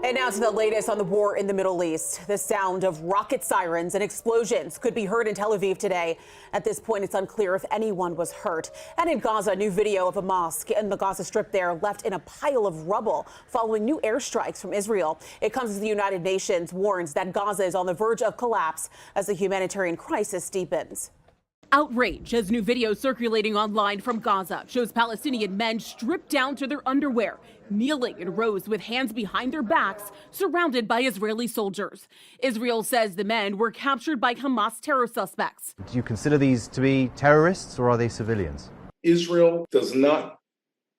And now to the latest on the war in the Middle East. The sound of rocket sirens and explosions could be heard in Tel Aviv today. At this point, it's unclear if anyone was hurt. And in Gaza, new video of a mosque in the Gaza Strip there left in a pile of rubble following new airstrikes from Israel. It comes as the United Nations warns that Gaza is on the verge of collapse as the humanitarian crisis deepens. Outrage as new video circulating online from Gaza shows Palestinian men stripped down to their underwear, kneeling in rows with hands behind their backs, surrounded by Israeli soldiers. Israel says the men were captured by Hamas terror suspects. Do you consider these to be terrorists or are they civilians? Israel does not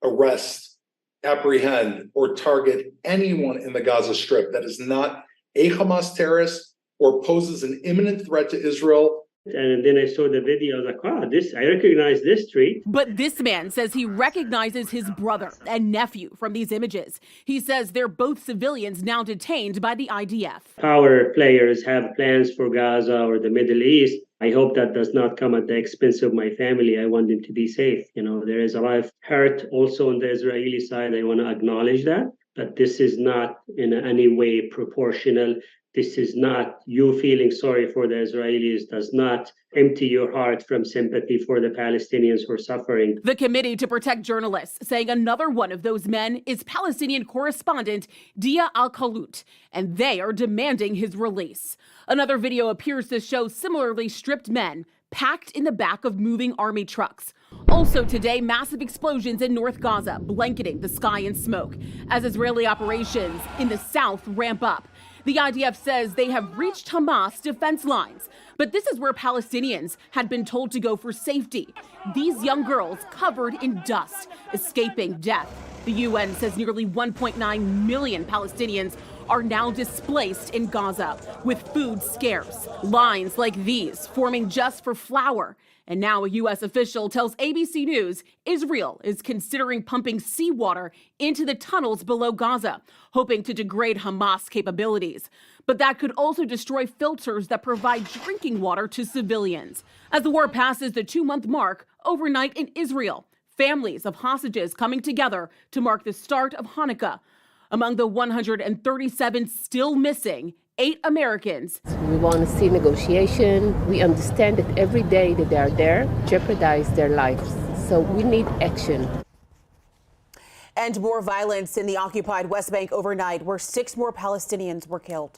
arrest, apprehend, or target anyone in the Gaza Strip that is not a Hamas terrorist or poses an imminent threat to Israel. And then I saw the video, I was like, wow, I recognize this street. But this man says he recognizes his brother and nephew from these images. He says they're both civilians now detained by the IDF. Power players have plans for Gaza or the Middle East. I hope that does not come at the expense of my family. I want them to be safe. You know, there is a lot of hurt also on the Israeli side. I want to acknowledge that. But this is not in any way proportional. This is not you feeling sorry for the Israelis, does not empty your heart from sympathy for the Palestinians who are suffering. The Committee to Protect Journalists saying another one of those men is Palestinian correspondent Dia Al-Khalut, and they are demanding his release. Another video appears to show similarly stripped men packed in the back of moving army trucks. Also today, massive explosions in North Gaza, blanketing the sky in smoke as Israeli operations in the south ramp up. The IDF says they have reached Hamas defense lines, but this is where Palestinians had been told to go for safety. These young girls covered in dust, escaping death. The UN says nearly 1.9 million Palestinians are now displaced in Gaza, with food scarce. Lines like these forming just for flour. And now a U.S. official tells ABC News Israel is considering pumping seawater into the tunnels below Gaza, hoping to degrade Hamas capabilities. But that could also destroy filters that provide drinking water to civilians. As the war passes the 2-month mark, overnight in Israel, families of hostages coming together to mark the start of Hanukkah. Among the 137 still missing, 8 Americans. We want to see negotiation. We understand that every day that they are there jeopardize their lives. So we need action. And more violence in the occupied West Bank overnight, where 6 more Palestinians were killed.